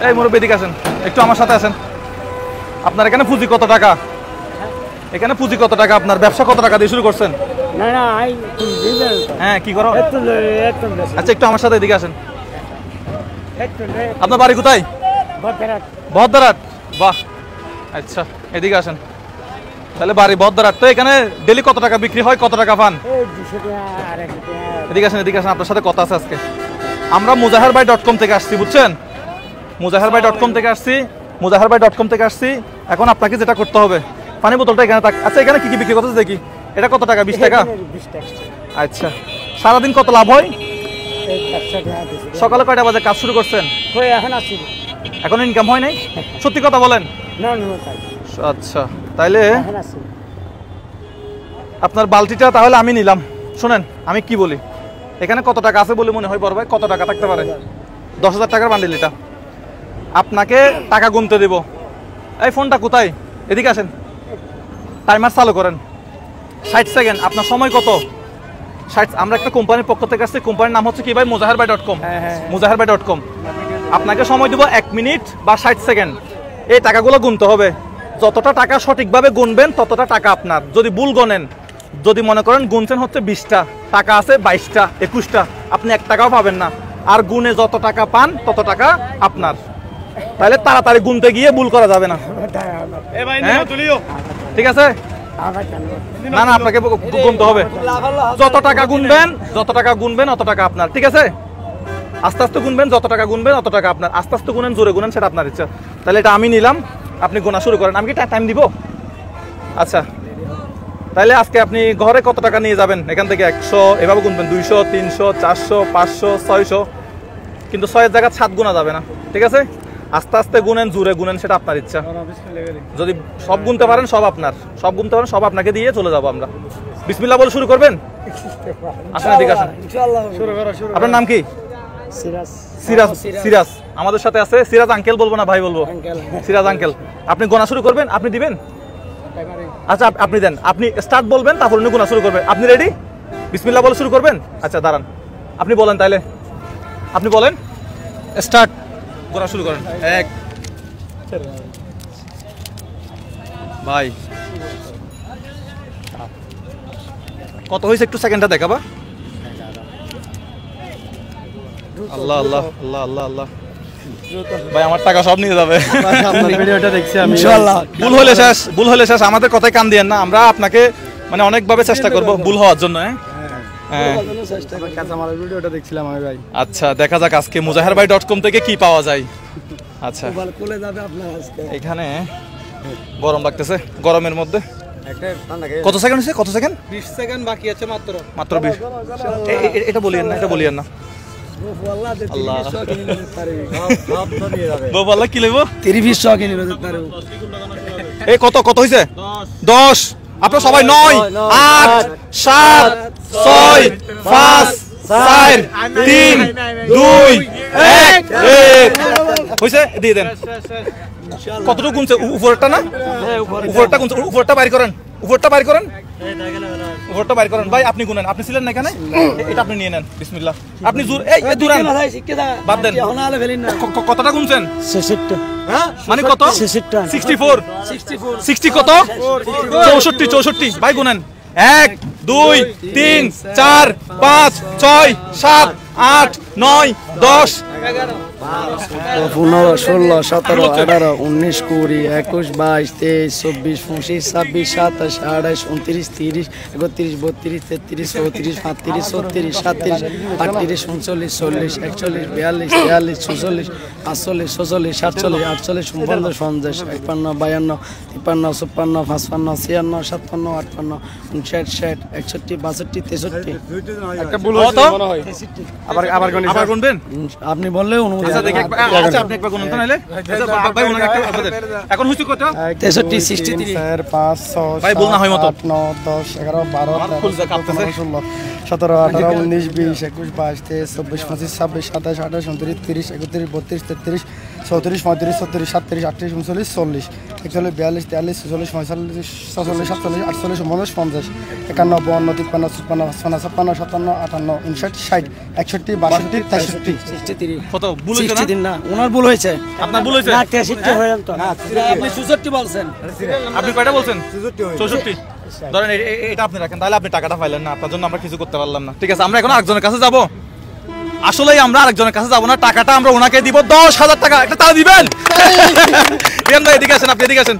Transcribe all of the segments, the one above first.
এই মুরব্বি এদিকে আসেন, একটু আমার সাথে আসেন। আপনার এখানে পুঁজি কত টাকা? এখানে পুঁজি কত টাকা? আপনার ব্যবসা কত টাকা দিয়ে শুরু করছেন? হ্যাঁ, কি করো? আচ্ছা, একটু আমার সাথে এদিকে আসেন। আপনার বাড়ি কোথায়? বহদ্দারহাট। বাহ, আচ্ছা, এদিকে আসেন। তাহলে বাড়ি বহদ্দারহাট। তো এখানে ডেলি কত টাকা বিক্রি হয়, কত টাকা পান? এদিকে আসেন, এদিকে আসেন, আপনার সাথে কথা আছে আজকে। আমরা muzaharbai.com থেকে আসছি, বুঝছেন? muzaharbai.com থেকে আসছি, muzaharbai.com থেকে আসছি। এখন আপনাকে যেটা করতে হবে, পানি বোতলটা এখানে থাক। আচ্ছা, এখানে কি কি বিক্রি করতেছে দেখি। এটা কত টাকা? 20 টাকা। আচ্ছা, সারাদিন কত লাভ হয়? সকালে কয়টা বাজে কাজ শুরু করছেন? এখন ইনকাম হয় নাই? সত্যি কথা বলেন। আচ্ছা, তাইলে আপনার বালতিটা তাহলে আমি নিলাম। শোনেন, আমি কি বলি, এখানে কত টাকা আছে বলে মনে হয় বড় ভাই? কত টাকা থাকতে পারে? 10,000 টাকার বান্ডিল এটা। আপনাকে টাকা গুনতে দেব। এই ফোনটা কোথায়? এদিকে আসেন, টাইমার চালু করেন। 60 সেকেন্ড। আপনার সময় কত? 60। আমরা একটা কোম্পানির পক্ষ থেকে আসছি, কোম্পানির নাম হচ্ছে কি ভাই? muzaharbai.com। muzaharbai.com। আপনাকে সময় দেব 1 মিনিট বা 60 সেকেন্ড। এই টাকাগুলো গুনতে হবে। যতটা টাকা সঠিকভাবে গুনবেন ততটা টাকা আপনার। যদি ভুল গণেন, যদি মনে করেন গুনছেন হচ্ছে 20টা, টাকা আছে 22টা 21টা, আপনি 1 টাকাও পাবেন না। আর গুনে যত টাকা পান তত টাকা আপনার। তাহলে তাড়াতাড়ি গুনতে গিয়ে ভুল করা যাবে না। ঠিক আছে? না না, আপনাকে গুনতে হবে। যত টাকা গুনবেন অত টাকা আপনার। ঠিক আছে? আস্তে আস্তে গুনবেন, যত টাকা গুনবেন অত টাকা আপনার। আস্তে আস্তে গুনেন, জোরে গুনেন, সেটা আপনার ইচ্ছা। তাহলে এটা আমি নিলাম, আপনি গোনা শুরু করেন। আমি কি টাইম দিব? আচ্ছা, তাহলে আজকে আপনি ঘরে কত টাকা নিয়ে যাবেন এখান থেকে? 100, এভাবে গুনবেন। 200, 300, 400, 500, 600। কিন্তু 6-এর জায়গায় 7 গুনা যাবে না। ঠিক আছে? আস্তে আস্তে গুনেন, জোরে গুনেন, সেটা আপনার ইচ্ছা। যদি সব গুনতে পারেন সব আপনার, সব গুনতে পারেন সব আপনাকে দিয়ে চলে যাবো আমরা। বিসমিল্লাহ বলে শুরু করবেন। আসেন, এদিকে আসেন। আপনার নাম কি? সিরাজ। সিরাজ আমাদের সাথে আছে। সিরাজ আঙ্কেল বলবো না ভাই বলবো? সিরাজ আঙ্কেল। আপনি গোনা শুরু করবেন, আপনি দিবেন? আচ্ছা, আপনি দেন। আপনি স্টার্ট বলবেন, তারপর উনি গোনা শুরু করবেন। আপনি রেডি? বিসমিল্লাহ বলে শুরু করবেন? আচ্ছা, দাঁড়ান, আপনি বলেন তাইলে। আপনি বলেন, স্টার্ট। গোনা শুরু করেন। 1। ভাই কত হয়েছে একটু সেকেন্ডটা দেখাবা? আল্লাহ আল্লাহ আল্লাহ আল্লাহ আল্লাহ। ভাই আমার টাকা সব নিয়ে যাবে। আপনার ভিডিওটা দেখছি আমি। ইনশাআল্লাহ। ভুল হলে শেষ। আমাদের কথায় কান দিয়েন না। আমরা আপনাকে মানে অনেকভাবে চেষ্টা করব ভুল হওয়ার জন্য। ভিডিওটা দেখছিলাম আমি ভাই। আচ্ছা, দেখা যাক আজকে muzaharbai.com থেকে কি পাওয়া যায়। আচ্ছা, এখানে গরম লাগতেছে, গরমের মধ্যে কত সেকেন্ড হয়েছে? কত সেকেন্ড? 20 সেকেন্ড বাকি আছে মাত্র। 20। এটা বলিয়েন না, এটা বলিয়েন না। কত হয়েছে? 10। আপনার সবাই 9, 8, 7, 6, 5, 4, 3, 2, 1 হয়েছে। দিয়ে দেন। কতটুকু গুনছে? উপরটা না? উপরটা গুনছে। উপরটা বাইর করেন, উপরটা বাইর করেন, উপরটা বাইর করেন। ভাই আপনি গুনেন, আপনি ছিলেন না এখানে? এটা আপনি নিয়ে নেন। বিসমিল্লাহ। আপনি জোর এই দূরান বাদ দেন। কতটা গুনছেন? 66। মানে কত? 64। 60 কত? 64। ভাই গুনেন। 1, 2, 3, 4, 5, 6, 7, 8, 9, 10, 15, 16, 17, 18, 19, 20, 21, 22, 23, 24, 25, 26, 27, 28, 29, 30, 31, 32, 33, 34, 35, 36, 37, 38, 39, 40, 41, 42, 43, 44, 45, 46, 47, 48, 49, 50, 51, 52, 53, 54, 55, 56, 57, 58, 59, 60, 61, 62, 63। একটা ভুল হতো মনে হয়। আবার গুনবেন? আপনি বললে অনুমতি। আচ্ছা, আপনি একবার গুনুন তো নাইলে। ভাই ওনাকে একটা আপনাদের এখন হইছে কত? 63, 63, 4, 5, 6, ভাই বল না হয় মত 8, 9, 10, 11, 12, 13, 16, 17, 18, 19, 20, 21, 22, 23, 24, 25, 26, 27, 28, 29, 30, 31, 32, 33, 34 35 36 37 38 39 40 41 42 43 44 45 46 47 48 49 50 51 52 53 54 55 56 57 58 59 60 61 62 63 কত ভুল হয়েছে না? 60 না ওনার ভুল হয়েছে আপনার ভুল হয়েছে? না 63 হয়ে তো আপনি 64 বলছেন আপনি কয়টা বলছেন? 64। ধরেন এটা আপনি রাখেন, তাহলে আপনি টাকাটা পাইলেন না, আপনার জন্য আমরা কিছু করতে পারলাম না। ঠিক আছে, আমরা এখন আরেকজনের কাছে যাব। আসলেই আমরা আরেকজনের কাছে যাব না, টাকাটা আমরা ওনাকে দিব 10,000 টাকা। একটা তারা দিবেন। রিয়ান ভাই এদিকে আসেন, আপনি এদিকে আসেন।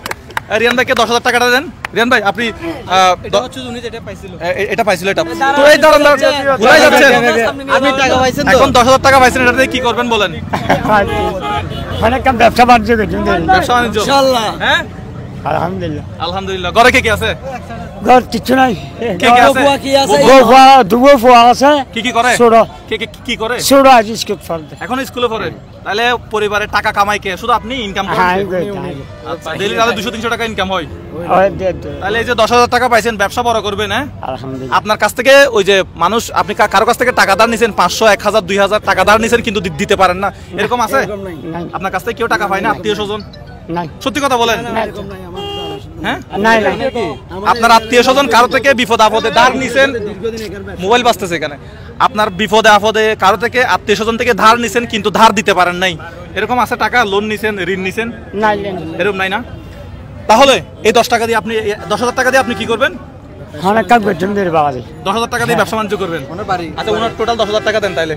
রিয়ান ভাইকে 10,000 টাকাটা দেন। রিয়ান ভাই আপনি এটা পাইছিল এটা তো এই দাঁড়ান ভুলাই যাচ্ছেন। আপনি টাকা পাইছেন তো এখন 10,000 টাকা পাইছেন, এটা দিয়ে কি করবেন বলেন? অনেক কাম ব্যবসা বাণিজ্য করছেন ব্যবসা বাণিজ্য ইনশাআল্লাহ হ্যাঁ আলহামদুলিল্লাহ। আলহামদুলিল্লাহ। ঘরে কে কে আছে? ঘর কিছু নাই, কে কে আছে? বুয়া কি আছে? দুগো ফুয়া আছে, কি কি করে? ছোট কে কে কি করে? ছোট আজ স্কুল পড়ে। এখন স্কুলে পড়ে। তাহলে পরিবারে টাকা কামাই কে? শুধু আপনি ইনকাম হ্যাঁ করেন? আচ্ছা, ডেইলি তাহলে 200-300 টাকা ইনকাম হয়। ওই দে তাহলে এই যে 10,000 টাকা পাইছেন, ব্যবসা বড় করবেন হ্যাঁ? আলহামদুলিল্লাহ। আপনার কাছ থেকে ওই যে মানুষ, আপনি কারো কাছ থেকে টাকা ধার নিছেন, 500 1000 2000 টাকা ধার নিছেন, কিন্তু দিতে পারেন না, এরকম আছে? নাই আপনার কাছ থেকে কেউ টাকা পায় না, আত্মীয় স্বজন? নাই সত্যি কথা বলেন হ্যাঁ? নাই নাই আপনার আত্মীয় স্বজন কারো থেকে বিপদ আপদে ধার নিছেন, মোবাইল বাজতেছে এখানে, আপনার বিপদে আপদে কারো থেকে আত্মীয় স্বজন থেকে ধার নিছেন, কিন্তু ধার দিতে পারেন নাই, এরকম আছে? টাকা লোন নিছেন, ঋণ নিছেন, নাই এরকম নাই না? তাহলে এই 10,000 টাকা দিয়ে আপনি কি করবেন? অনেক কাম করছেন বাবাজি। 10,000 টাকা দিয়ে ব্যবসা বাণিজ্য করবেন? আচ্ছা, ওনার টোটাল 10,000 টাকা দেন তাইলে।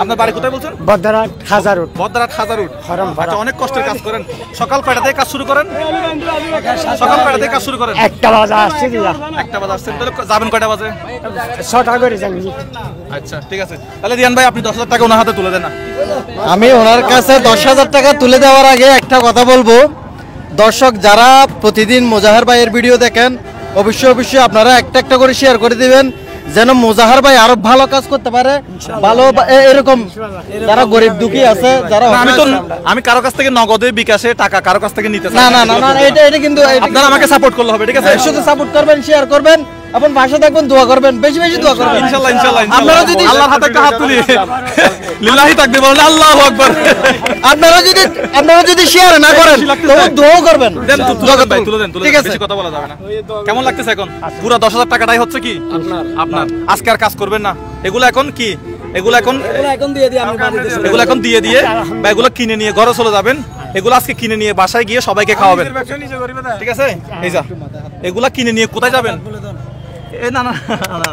আপনার বাড়ি কোথায় বলছেন? বদরাট হাজারুট বদরাট হাজারুট। হরম ভাড়া। আচ্ছা, অনেক কষ্টের কাজ করেন। সকাল কয়টা থেকে কাজ শুরু করেন? সকাল কয়টা থেকে কাজ শুরু করেন? একটা বাজে আসছে দিয়া 1টা বাজে আসছেন, তাহলে যাবেন কয়টা বাজে? 6টা করে জানি। আচ্ছা ঠিক আছে, তাহলে রিয়ান ভাই আপনি 10,000 টাকা ওনার হাতে তুলে দেন না। আমি ওনার কাছে 10,000 টাকা তুলে দেওয়ার আগে একটা কথা বলবো, দর্শক যারা প্রতিদিন মোজাহার ভাইয়ের ভিডিও দেখেন, অবশ্যই আপনারা একটা করে শেয়ার করে দিবেন, যেন মোজাহার ভাই আরো ভালো কাজ করতে পারে। ভালো এরকম যারা গরিব দুঃখী আছে, যারা না, আমি কারো কাছ থেকে নগদে বিকাশে টাকা কারো কাছ থেকে নিতে চাই না না না না, এটা কিন্তু আপনারা আমাকে সাপোর্ট করলে হবে, ঠিক আছে? শুধু সাপোর্ট করবেন, শেয়ার করবেন, আপনি পাশে থাকবেন, দোয়া করবেন, বেশি বেশি দোয়া করবেন ইনশাআল্লাহ ইনশাআল্লাহ। আপনারা যদি আল্লাহর হাতে একটা হাত তুলি, লিল্লাহি তাকবীর বলেন, আল্লাহু আকবার। আপনারা যদি শেয়ার না করেন তবে দোয়া করবেন। দেন তুলে দেন ভাই, তুলে দেন, ঠিক আছে। বেশি কথা বলা যাবে না। কেমন লাগতেছে এখন? পুরো 10,000 টাকাটাই হচ্ছে কি আপনার? আজকে আর কাজ করবেন না, এগুলো এখন কি, এগুলো এখন দিয়ে দিয়ে বা এগুলো কিনে নিয়ে ঘরে চলে যাবেন, এগুলো আজকে কিনে নিয়ে বাসায় গিয়ে সবাইকে খাওয়াবেন, ঠিক আছে? এই যা এগুলা কিনে নিয়ে কোথায় যাবেন? এ না না না